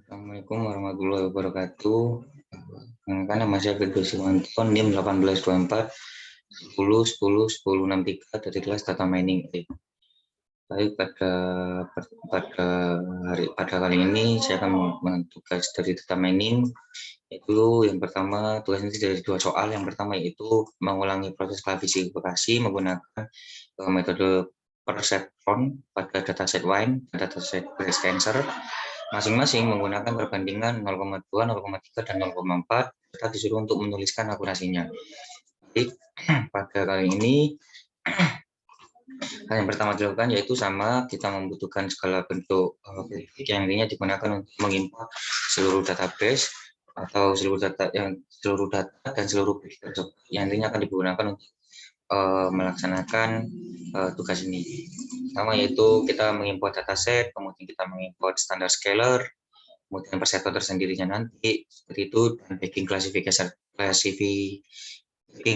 Assalamualaikum warahmatullahi wabarakatuh. Karena masih Firdaus Simanton, NIM 1824 10 10 1063 dari kelas Data Mining. Baik, pada kali ini saya akan tugas dari Data Mining. Itu yang pertama, tugas ini dari dua soal. Yang pertama yaitu mengulangi proses klasifikasi menggunakan metode perseptron pada dataset wine dan dataset breast cancer, masing-masing menggunakan perbandingan 0,2, 0,3, dan 0,4. Kita disuruh untuk menuliskan akurasinya. Baik, pada kali ini hal yang pertama dilakukan yaitu sama, kita membutuhkan segala bentuk yang intinya digunakan untuk mengimport seluruh database atau seluruh data dan seluruh bit tersebut yang intinya akan digunakan untuk melaksanakan tugas ini. Pertama yaitu kita mengimport dataset, kemudian kita mengimport standar scalar, kemudian perseptor tersendirinya nanti seperti itu, dan bagging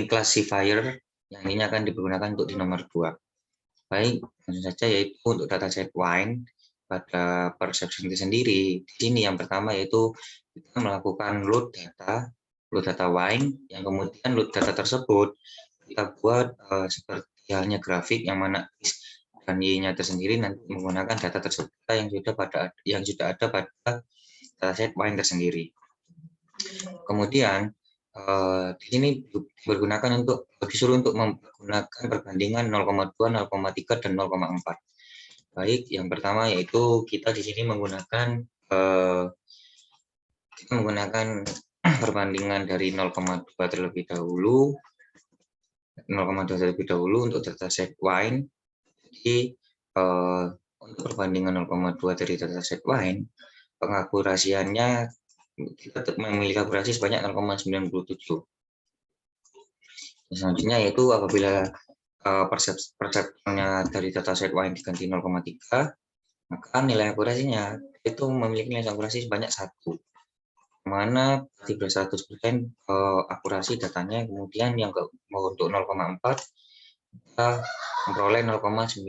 classifier yang ini akan digunakan untuk di nomor 2. Baik, langsung saja yaitu untuk dataset wine pada perception itu sendiri. Di sini yang pertama yaitu kita melakukan load data wine, yang kemudian load data tersebut kita buat seperti halnya grafik yang mana X dan Y-nya tersendiri nanti menggunakan data tersebut yang sudah ada pada dataset wine tersendiri. Kemudian di sini disuruh untuk menggunakan perbandingan 0,2, 0,3, dan 0,4. Baik, yang pertama yaitu kita di sini menggunakan perbandingan dari 0,2 terlebih dahulu, 0,2 terlebih dahulu untuk dataset wine. Jadi untuk perbandingan 0,2 dari dataset wine, pengakurasiannya kita memiliki akurasi sebanyak 0,97. Selanjutnya yaitu apabila perseptornya dari dataset wine diganti 0,3, maka nilai akurasinya itu memiliki nilai akurasi sebanyak 1. Mana di 100% akurasi datanya, kemudian yang untuk 0,4 kita memperoleh 0,93.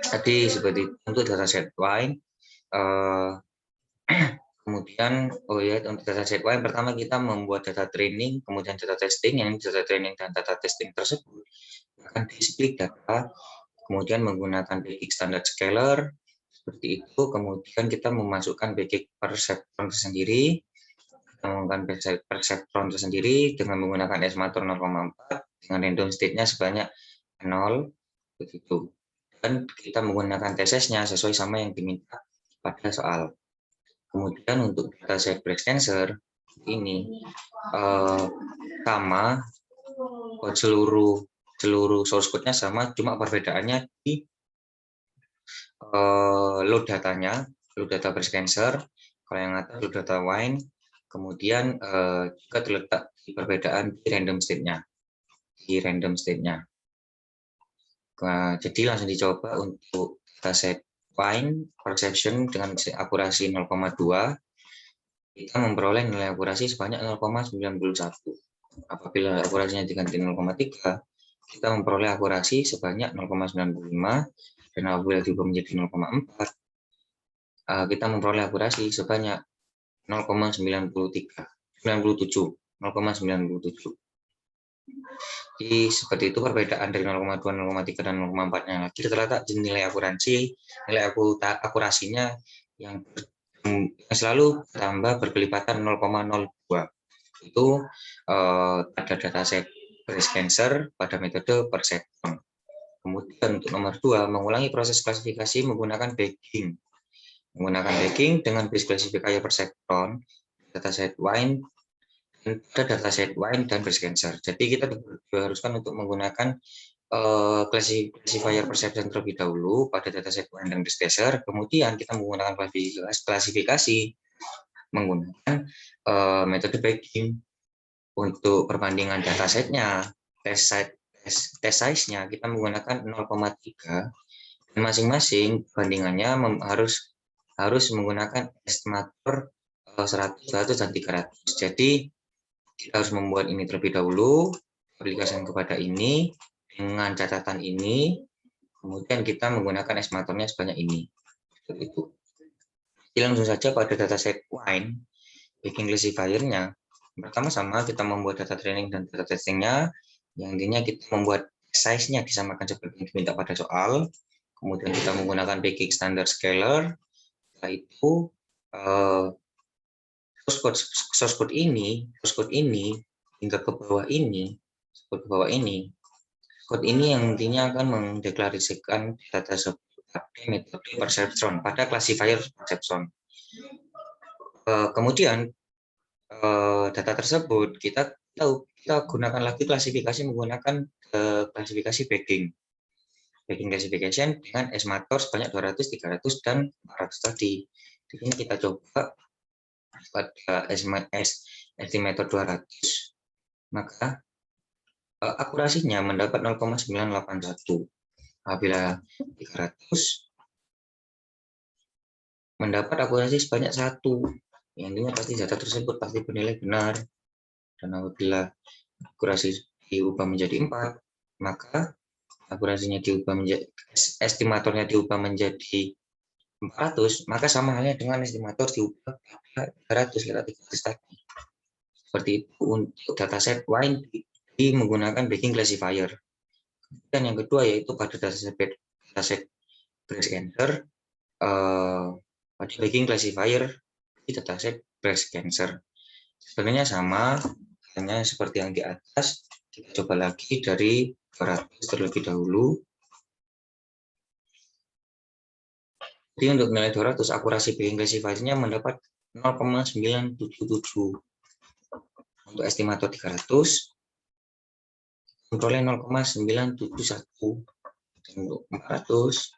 Jadi seperti untuk dataset wine. Kemudian untuk dataset wine pertama kita membuat data training, kemudian data testing. Yang data training dan data testing tersebut akan di-split data, kemudian menggunakan bagging standard scalar seperti itu. Kemudian kita memasukkan bagging perseptron tersendiri, dengan menggunakan estimator 0,4 dengan random state-nya sebanyak 0 begitu. Dan kita menggunakan TSS-nya sesuai sama yang diminta pada soal. Kemudian untuk dataset breast cancer ini sama, seluruh source code-nya sama, cuma perbedaannya di load data breast cancer. Kalau yang atas load data wine, kemudian juga terletak di perbedaan di random state-nya. Jadi langsung dicoba untuk dataset wine perception dengan akurasi 0,2, kita memperoleh nilai akurasi sebanyak 0,91. Apabila akurasinya diganti 0,3, kita memperoleh akurasi sebanyak 0,95, dan apabila diubah menjadi 0,4, kita memperoleh akurasi sebanyak 0,97. Jadi seperti itu perbedaan dari 0,2, 0,3, dan 0,4-nya. Lagi terletak di nilai akurasinya yang selalu bertambah berkelipatan 0,02. Itu pada dataset breast cancer pada metode perseptron. Kemudian untuk nomor 2, mengulangi proses klasifikasi menggunakan bagging. Dengan base classifier perseptron, dataset wine, dataset wine dan breast cancer. Jadi kita diharuskan untuk menggunakan classifier perception terlebih dahulu pada dataset wine dan breast cancer. Kemudian kita menggunakan klasifikasi menggunakan metode bagging. Untuk perbandingan datasetnya, test size-nya kita menggunakan 0,3, dan masing-masing bandingannya harus menggunakan estimator 100, 100, dan 300. Jadi kita harus membuat ini terlebih dahulu, aplikasikan kepada ini dengan catatan ini, kemudian kita menggunakan estimatornya sebanyak ini. Seperti itu. Jadi langsung saja pada dataset wine, baking classifier-nya. Pertama sama kita membuat data training dan data testingnya. Yang intinya kita membuat size-nya disamakan seperti yang diminta pada soal. Kemudian kita menggunakan baking standard scalar. Setelah itu source code ini hingga ke bawah ini, code ini yang intinya akan mendeklarasikan data tersebut pada metode perceptron, pada classifier perceptron. Kemudian data tersebut kita gunakan lagi klasifikasi menggunakan klasifikasi baking classification dengan estimator sebanyak 200, 300, dan 400 tadi. Di sini kita coba pada estimator 200, maka akurasinya mendapat 0,981. Apabila 300 mendapat akurasi sebanyak 1. Yang intinya pasti data tersebut pasti bernilai benar. Dan apabila akurasi diubah menjadi 4, maka akurasinya diubah menjadi estimatornya diubah menjadi 400, maka sama halnya dengan estimator diubah pada 300 lewat 300 tadi. Seperti itu untuk dataset wine menggunakan baking classifier. Dan yang kedua yaitu pada dataset breast cancer, pada baking classifier di dataset breast cancer. Sebenarnya sama, hanya seperti yang di atas. Kita coba lagi dari 200 terlebih dahulu. Jadi untuk nilai 200 akurasi baking classifier-nya mendapat 0,977. Untuk estimator 300 memperoleh 0,971. Untuk 400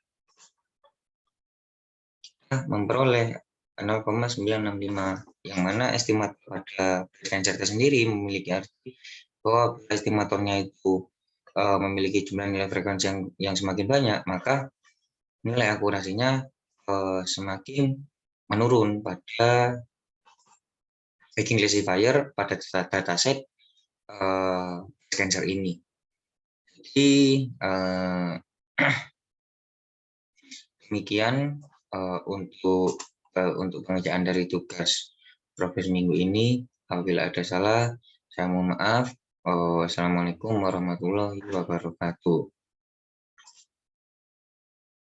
kita memperoleh 0,965, yang mana estimator pada breast cancer sendiri memiliki arti bahwa estimatornya itu memiliki jumlah nilai frekuensi yang semakin banyak, maka nilai akurasinya semakin menurun pada baking classifier pada dataset cancer ini. Jadi demikian untuk pengerjaan dari tugas progres minggu ini. Apabila ada salah, saya mohon maaf. Wassalamualaikum warahmatullahi wabarakatuh.